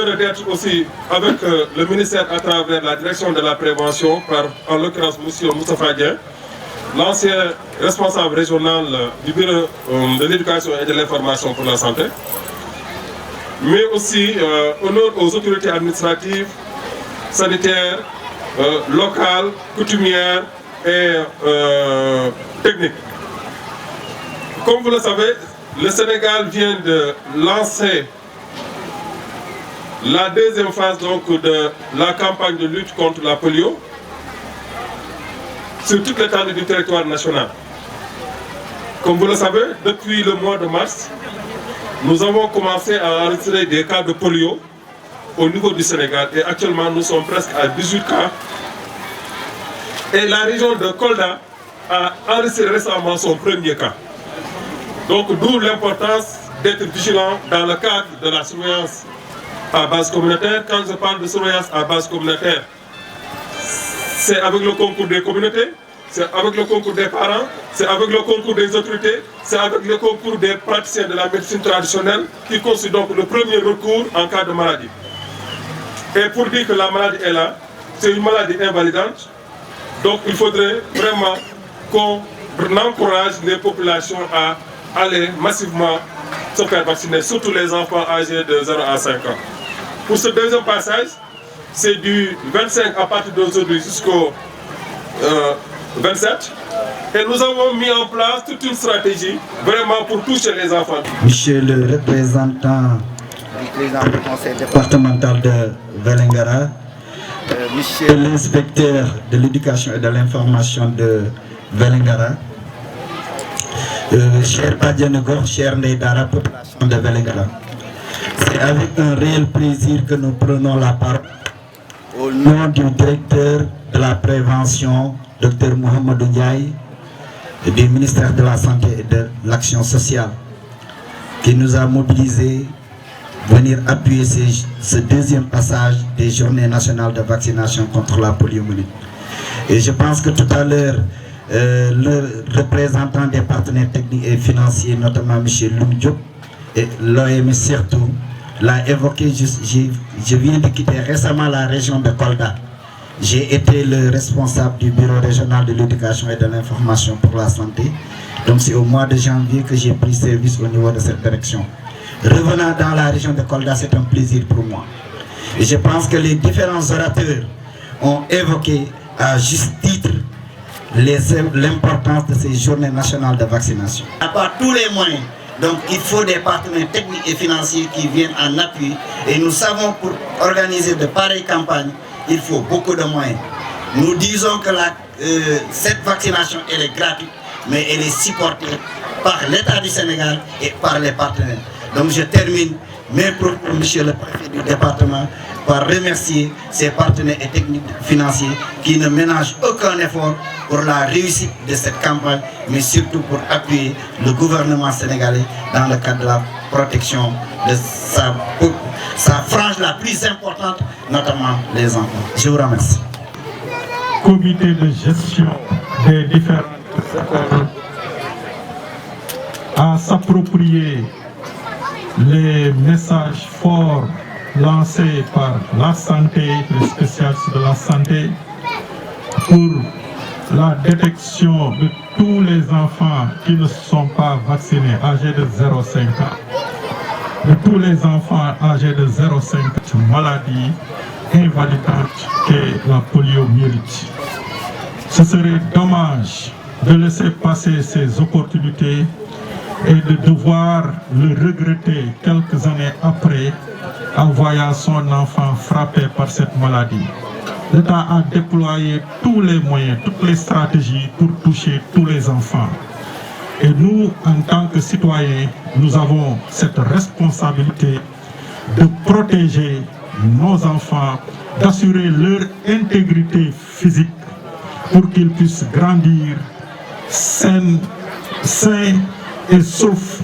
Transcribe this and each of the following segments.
heureux d'être aussi avec le ministère à travers la direction de la prévention par, en l'occurrence, M. Moustapha Dieng, l'ancien responsable régional du bureau de l'éducation et de l'information pour la santé, mais aussi honneur aux autorités administratives, sanitaires, locales, coutumières et techniques. Comme vous le savez, le Sénégal vient de lancer la deuxième phase donc, de la campagne de lutte contre la polio sur toute l'étendue du territoire national. Comme vous le savez, depuis le mois de mars, nous avons commencé à enregistrer des cas de polio au niveau du Sénégal et actuellement nous sommes presque à 18 cas. Et la région de Kolda a enregistré récemment son premier cas. Donc d'où l'importance d'être vigilant dans le cadre de la surveillance à base communautaire. Quand je parle de surveillance à base communautaire, c'est avec le concours des communautés, c'est avec le concours des parents, c'est avec le concours des autorités, c'est avec le concours des praticiens de la médecine traditionnelle qui constitue donc le premier recours en cas de maladie. Et pour dire que la maladie est là, c'est une maladie invalidante, donc il faudrait vraiment qu'on encourage les populations à aller massivement se faire vacciner, surtout les enfants âgés de 0 à 5 ans. Pour ce deuxième passage, c'est du 25 à partir d'aujourd'hui jusqu'au 27. Et nous avons mis en place toute une stratégie vraiment pour toucher les enfants. Monsieur le représentant du conseil départemental de Vélingara, monsieur l'inspecteur de l'éducation et de l'information de Vélingara, cher Badianego, cher Neydara, population de Vélingara. C'est avec un réel plaisir que nous prenons la parole au nom du directeur de la prévention, Dr Mohamedou Ndiaye, du ministère de la Santé et de l'Action sociale, qui nous a mobilisés venir appuyer ce deuxième passage des journées nationales de vaccination contre la poliomyélite. Et je pense que tout à l'heure, le représentant des partenaires techniques et financiers, notamment M. Loum Diop, et l'OMS surtout, l'a évoqué. Je viens de quitter récemment la région de Kolda. J'ai été le responsable du bureau régional de l'éducation et de l'information pour la santé. Donc c'est au mois de janvier que j'ai pris service au niveau de cette direction. Revenant dans la région de Kolda, c'est un plaisir pour moi. Et je pense que les différents orateurs ont évoqué à juste titre l'importance de ces journées nationales de vaccination. À part tous les moyens, donc il faut des partenaires techniques et financiers qui viennent en appui. Et nous savons pour organiser de pareilles campagnes, il faut beaucoup de moyens. Nous disons que cette vaccination elle est gratuite, mais elle est supportée par l'État du Sénégal et par les partenaires. Donc je termine mes propos, monsieur le préfet du département, par remercier ces partenaires et techniques financiers qui ne ménagent aucun effort pour la réussite de cette campagne, mais surtout pour appuyer le gouvernement sénégalais dans le cadre de la protection de sa frange la plus importante, notamment les enfants. Je vous remercie. Comité de gestion des différentes écoles à s'approprier les messages forts lancés par la santé, les spécialistes de la santé, pour la détection de tous les enfants qui ne sont pas vaccinés, âgés de 0,5 ans. De tous les enfants âgés de 0,5 ans, maladie invalidante qu'est la poliomyélite. Ce serait dommage de laisser passer ces opportunités et de devoir le regretter quelques années après en voyant son enfant frappé par cette maladie. L'État a déployé tous les moyens, toutes les stratégies pour toucher tous les enfants. Et nous, en tant que citoyens, nous avons cette responsabilité de protéger nos enfants, d'assurer leur intégrité physique pour qu'ils puissent grandir sains et saufs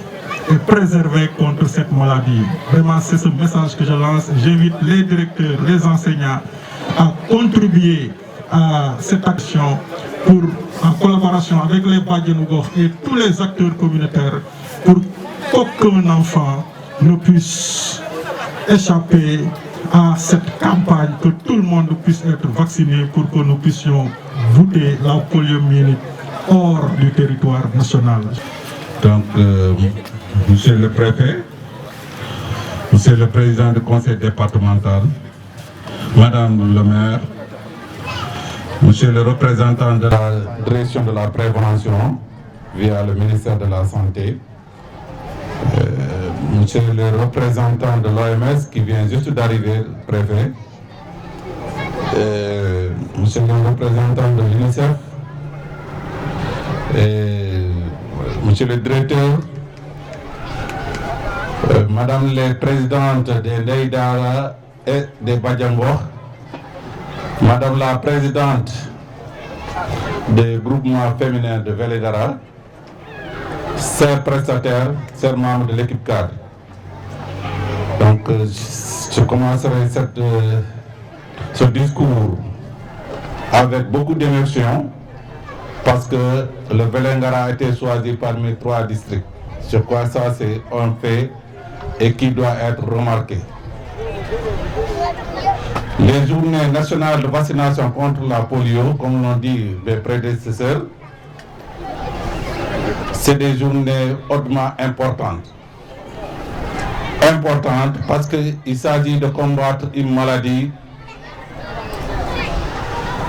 et préservés contre cette maladie. Vraiment, c'est ce message que je lance. J'invite les directeurs, les enseignants à contribuer à cette action pour, en collaboration avec les Badianougor et tous les acteurs communautaires, pour qu'aucun enfant ne puisse échapper à cette campagne, que tout le monde puisse être vacciné pour que nous puissions bouter la poliomyélite hors du territoire national. Donc, Monsieur le préfet, Monsieur le président du conseil départemental, Madame le maire, Monsieur le représentant de la direction de la prévention via le ministère de la Santé, Monsieur le représentant de l'OMS qui vient juste d'arriver, préfet, Monsieur le représentant de l'UNICEF, Monsieur le directeur, Madame les présidentes des Neidara et des Badjangor, Madame la présidente des groupements féminins de Vélingara, chers prestataires, chers membres de l'équipe cadre. Donc, je commencerai ce discours avec beaucoup d'émotion parce que le Vélingara a été choisi parmi 3 districts. Je crois que ça c'est un fait et qui doit être remarqué. Les journées nationales de vaccination contre la polio, comme l'ont dit mes prédécesseurs, c'est des journées hautement importantes. Importantes parce qu'il s'agit de combattre une maladie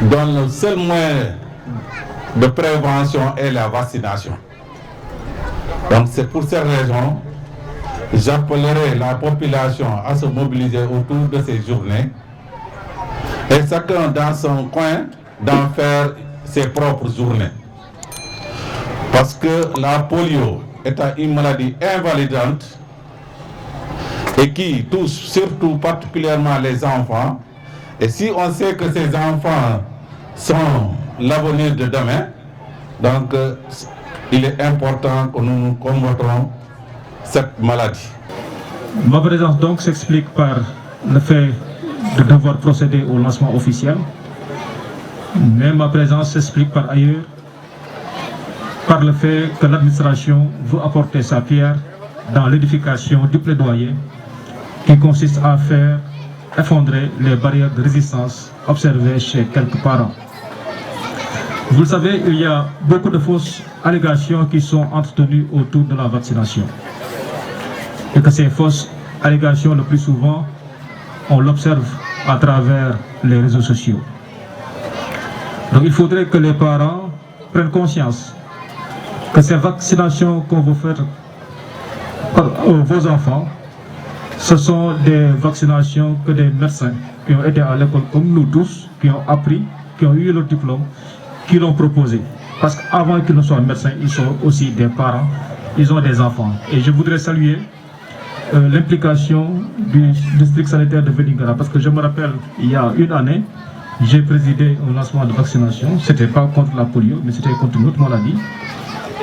dont le seul moyen de prévention est la vaccination. Donc c'est pour cette raison que j'appellerai la population à se mobiliser autour de ces journées et chacun dans son coin d'en faire ses propres journées. Parce que la polio est une maladie invalidante et qui touche surtout particulièrement les enfants. Et si on sait que ces enfants sont l'avenir de demain, donc il est important que nous combattions cette maladie. Ma présence donc s'explique par le fait de devoir procéder au lancement officiel, mais ma présence s'explique par ailleurs par le fait que l'administration veut apporter sa pierre dans l'édification du plaidoyer qui consiste à faire effondrer les barrières de résistance observées chez quelques parents. Vous le savez, il y a beaucoup de fausses allégations qui sont entretenues autour de la vaccination. Et que ces fausses allégations, le plus souvent, on l'observe à travers les réseaux sociaux. Donc il faudrait que les parents prennent conscience que ces vaccinations qu'on veut faire par vos enfants, ce sont des vaccinations que des médecins qui ont été à l'école comme nous tous, qui ont appris, qui ont eu leur diplôme, qui l'ont proposé. Parce qu'avant qu'ils ne soient médecins, ils sont aussi des parents, ils ont des enfants. Et je voudrais saluer l'implication du district sanitaire de Vélingara, parce que je me rappelle, il y a une année, j'ai présidé un lancement de vaccination. Ce n'était pas contre la polio, mais c'était contre une autre maladie.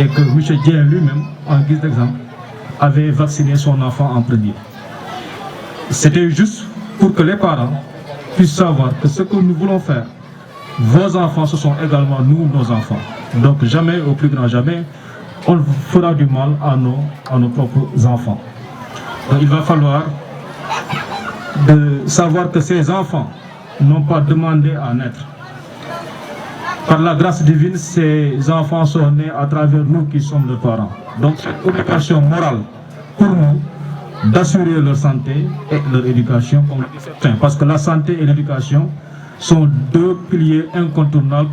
Et que M. Dien lui-même, en guise d'exemple, avait vacciné son enfant en premier. C'était juste pour que les parents puissent savoir que ce que nous voulons faire, vos enfants, ce sont également nous, nos enfants. Donc jamais, au plus grand jamais, on fera du mal à nos propres enfants. Donc il va falloir de savoir que ces enfants n'ont pas demandé à naître. Par la grâce divine, ces enfants sont nés à travers nous qui sommes leurs parents. Donc c'est une obligation morale pour nous d'assurer leur santé et leur éducation, comme le dit certains. Parce que la santé et l'éducation sont 2 piliers incontournables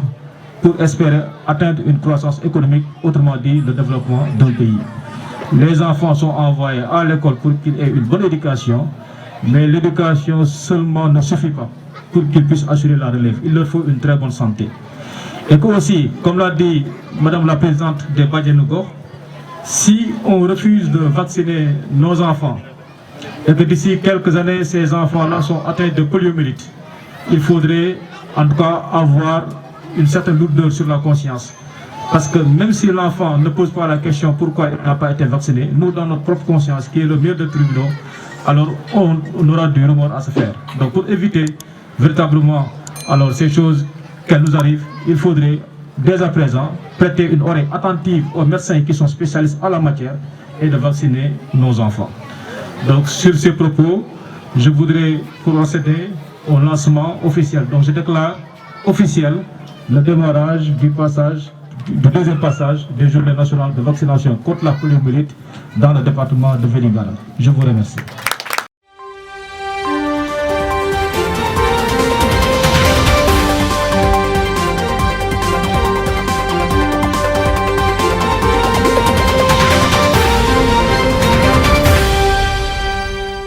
pour espérer atteindre une croissance économique, autrement dit le développement d'un pays. Les enfants sont envoyés à l'école pour qu'ils aient une bonne éducation, mais l'éducation seulement ne suffit pas pour qu'ils puissent assurer la relève. Il leur faut une très bonne santé. Et que aussi, comme l'a dit Madame la Présidente des Badjanougor, si on refuse de vacciner nos enfants et que d'ici quelques années, ces enfants-là sont atteints de poliomyélite, il faudrait en tout cas avoir une certaine lourdeur sur la conscience. Parce que même si l'enfant ne pose pas la question pourquoi il n'a pas été vacciné, nous dans notre propre conscience, qui est le meilleur des tribunaux, alors on aura du remords à se faire. Donc pour éviter véritablement alors ces choses qu'elles nous arrivent, il faudrait dès à présent prêter une oreille attentive aux médecins qui sont spécialistes en la matière et de vacciner nos enfants. Donc sur ces propos, je voudrais procéder au lancement officiel. Donc je déclare officiel le démarrage du deuxième passage des Journées nationales de vaccination contre la poliomyélite dans le département de Vélingara. Je vous remercie.